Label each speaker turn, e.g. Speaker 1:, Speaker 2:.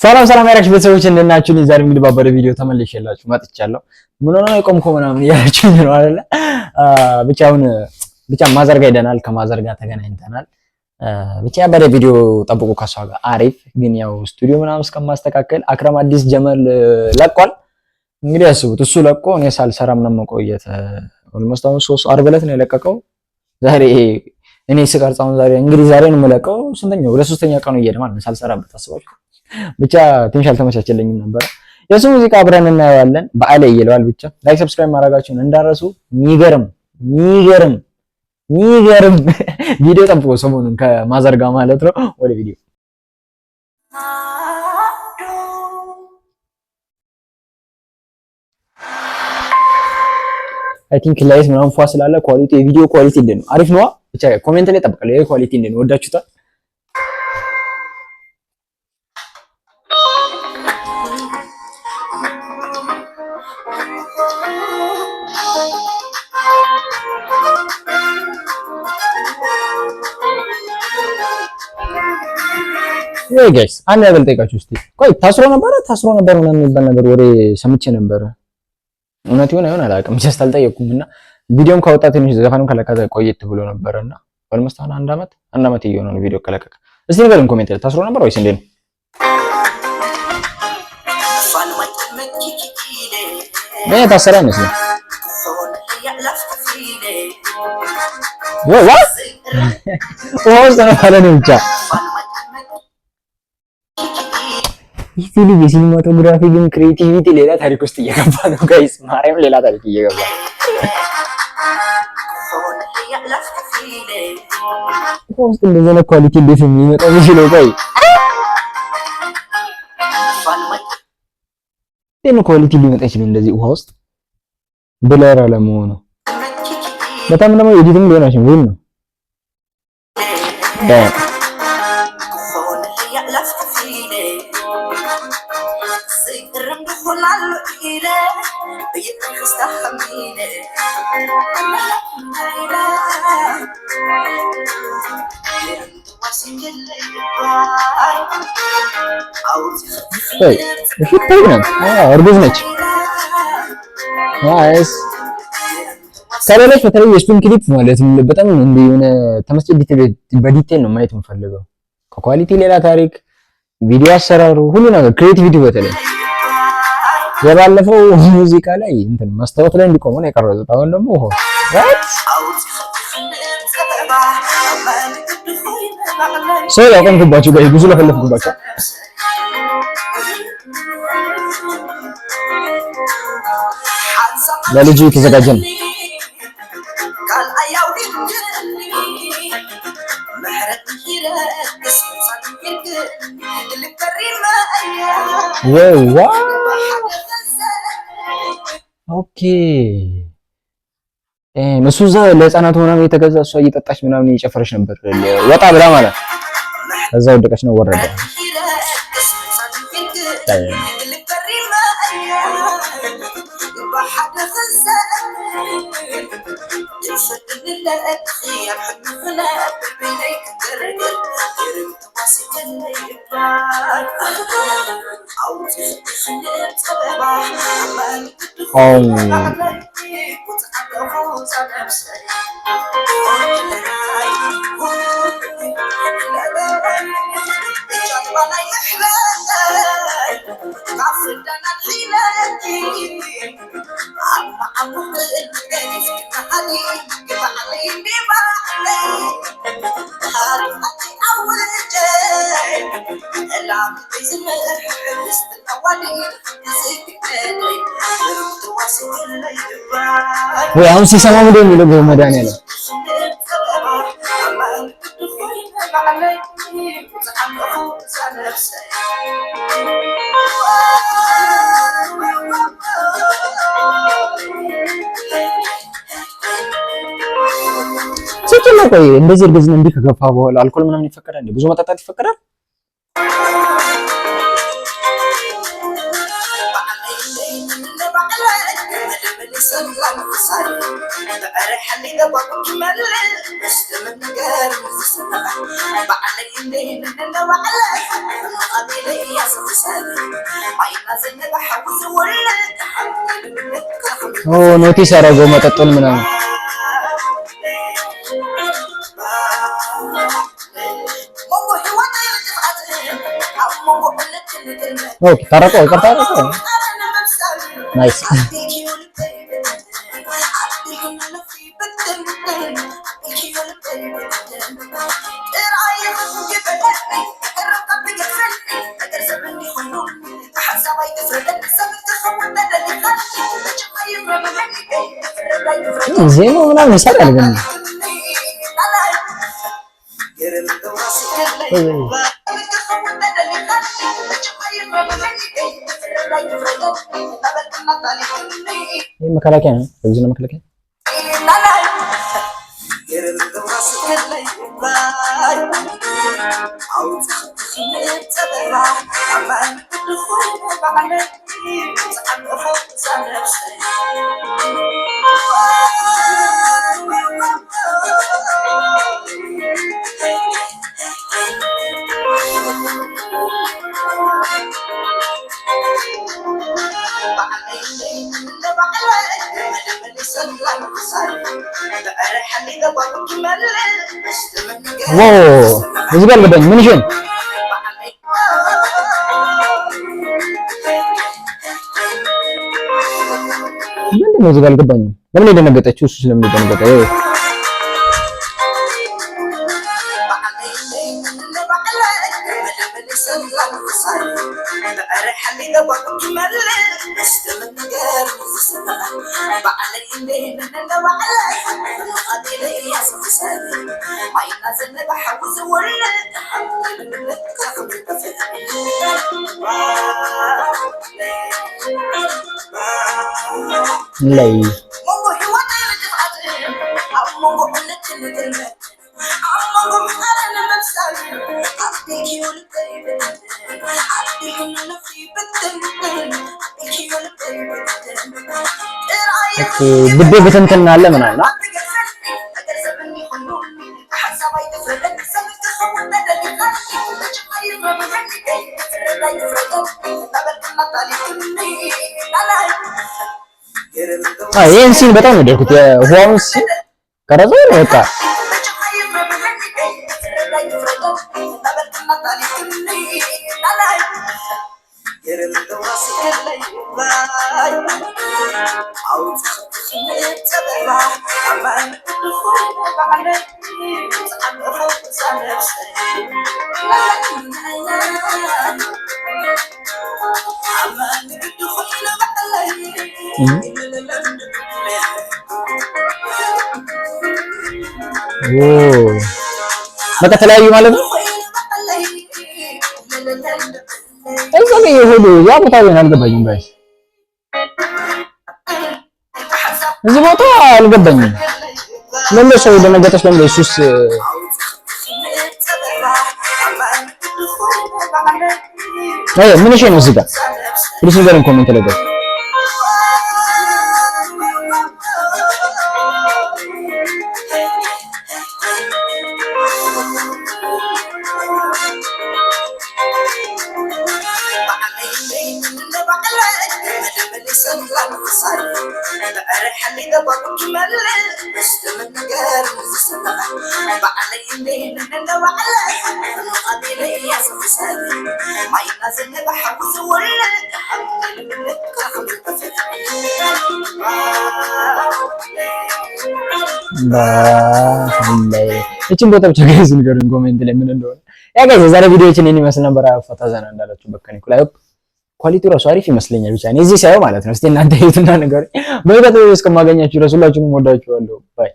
Speaker 1: ሰላም ሰላም ያራሽ ቤተሰቦች እንደናችሁ ዛሬ እንግዲህ ባበደ ቪዲዮ ተመልሼላችሁ መጥቻለሁ። ምን ሆነ ነው የቆምኮ ምናምን ያላችሁኝ ነው አይደለ? ብቻ ማዘር ጋር ሄደናል፣ ከማዘር ጋር ተገናኝተናል። ብቻ ያበደ ቪዲዮ ጠብቁ ከሷ ጋር አሪፍ። ግን ያው ስቱዲዮ ምናምን እስከማስተካከል አክረም አዲስ ጀመል ለቋል። እንግዲህ አስቡት እሱ ለቆ እኔ ሳልሰራ ምናምን መቆየት ኦልሞስት አሁን 3 ዓርብ ዕለት ነው የለቀቀው። ዛሬ እኔ ስቀርጻው እንግዲህ ዛሬ ነው የምለቀው። ስንተኛው ወደ 3ኛ ቀኑ እየሄደ ማለት ነው ሳልሰራበት አስባችሁ። ብቻ ትንሽ አልተመቻቸልኝም ነበር። የሱ ሙዚቃ አብረን እናየዋለን። በዓል ይለዋል። ብቻ ላይክ ሰብስክራይብ ማድረጋችሁን እንዳረሱ። ሚገርም ቪዲዮ ጠብቆ ሰሞኑን ከማዘር ጋር ማለት ነው። ወደ ቪዲዮ አይ ቲንክ ላይት ምናምን ፏ ስላለ ኳሊቲ የቪዲዮ ኳሊቲ እንዴት ነው? አሪፍ ነው። ብቻ ኮሜንት ላይ ጠብቃለሁ። ይሄ ኳሊቲ እንዴት ነው? ወዳችሁታል? ወይ ጋይስ አንድ ነገር ልጠይቃችሁ እስቲ። ቆይ ታስሮ ነበር ምናምን የሚባል ነገር ወሬ ሰምቼ ነበር። እውነት ይሁን አላውቅም። ጀስት አልጠየቅኩምና ቪዲዮም ካወጣ ትንሽ ዘፈንም ከለቀቀ ቆየት ብሎ ነበርና ኦልሞስት አንድ አመት እየሆነ ነው ቪዲዮ ከለቀቀ። እስቲ ንገሩን ኮሜንት ላይ ታስሮ ነበር ወይስ እንዴት ነው? ታሰረ አይመስልም። ወይስ ነው ብቻ ይህ ልጅ የሲኒማቶግራፊ ግን ክሬቲቪቲ ሌላ ታሪክ ውስጥ እየገባ ነው ጋይስ። ማርያም ሌላ ታሪክ እየገባ ውስጥ እንደዚህ ነው ኳሊቲ እንዴት ነው የሚመጣው? የሚችለው ቆይ ነው ኳሊቲ ሊመጣ ይችላል እንደዚህ ውሃ ውስጥ ብለር አለመሆኑ በጣም ደግሞ ኤዲቲንግ ሊሆን አይችልም ወይ ነው እርጉዝ ነች። ከሌሎች በተለይ የእሱን ክሊፕ ማለት በጣም የሆነ ተመስጬ በዲቴል ነው ማየት የምፈልገው። ከኳሊቲ ሌላ ታሪክ፣ ቪዲዮ አሰራሩ፣ ሁሉ ነገር ክሬቲቪቲ በተለይ የባለፈው ሙዚቃ ላይ እንትን መስታወት ላይ እንዲቆም ነው የቀረጹት። አሁን ደግሞ ሰው ያቆምኩባችሁ ጋር ብዙ ለፈለፍኩባችሁ ለልጅ የተዘጋጀ ነው። ኦኬ እሱ እዛ ለህፃናት ምናምን የተገዛ እሷ እየጠጣች ምናምን እየጨፈረች ነበር ወጣ ብላ ማለት ከዛ ወደቀች ነው ወረደ። ወይ አሁን ሲሰማ ምን እንደሚለው መድኃኒዓለም ሲጀመር ቆይ እንደዚህ እርግዝና እንዲህ ከገፋ በኋላ አልኮል ምናምን ይፈቀዳል እንዴ? ብዙ መጠጣት ይፈቀዳል? ኖቲስ ያደረገው መጠጡን ምናምን ኦኬ ታረቀው ይቅርታ ታረቀው ናይስ ዜማው ምናምን ይሰራል ግን መከላከያ ነው እዚህ ነው መከላከያ እዚህ ጋር ገባኝ ምን ይሄን ምንድነው እዚህ ጋር ገባኝ ለምን እንደነገጠችው እሱ ስለምን እንደነገጠ ላይ ግዴ በተንተና አለ ምናምን ይሄን ሲን በጣም ነው ደኩት የሆውን ሲን ቀረጸው ነው በቃ በቃ ተለያዩ ማለት ነው። እዛም ይሁሉ ያ ቦታ ግን አልገባኝም ጋይስ እዚህ ቦታ አልገባኝም። ለምን ሰው ደነገጠች ለምን እሱስ ምን እሺ ነው እዚህ ጋር ፕሊስ ንገረኝ ኮሜንት ላይ ጋር እቺን ቦታ ብቻ ጋይስ ንገሩኝ ኮሜንት ላይ ምን እንደሆነ። ያ ጋይስ የዛሬ ቪዲዮችን እኔ መስል ነበር። ፈታ ዘና እንዳላችሁ በከኒኩ ላይ ኳሊቲው ራሱ አሪፍ ይመስለኛል። ብቻ እኔ እዚህ ሳይው ማለት ነው። እስቲ እናንተ እዩትና ንገሩኝ። በቀጣዩ እስከማገኛችሁ ድረስ ሁላችሁንም ወዳችኋለሁ። ባይ